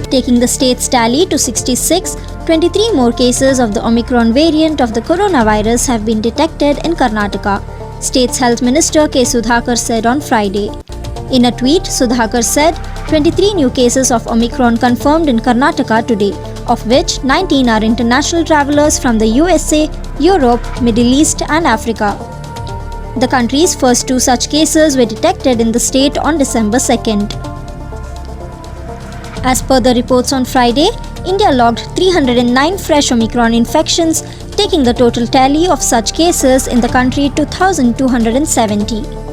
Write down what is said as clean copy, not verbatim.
taking the state's tally to 66. 23 more cases of the Omicron variant of the coronavirus have been detected in Karnataka, State's Health Minister K Sudhakar said on Friday. In a tweet, Sudhakar said 23 new cases of Omicron confirmed in Karnataka today, of which 19 are international travelers from the USA, Europe, Middle East and Africa. The country's first 2 such cases were detected in the state on December 2nd. As per the reports on Friday, India logged 309 fresh Omicron infections, taking the total tally of such cases in the country to 1,270.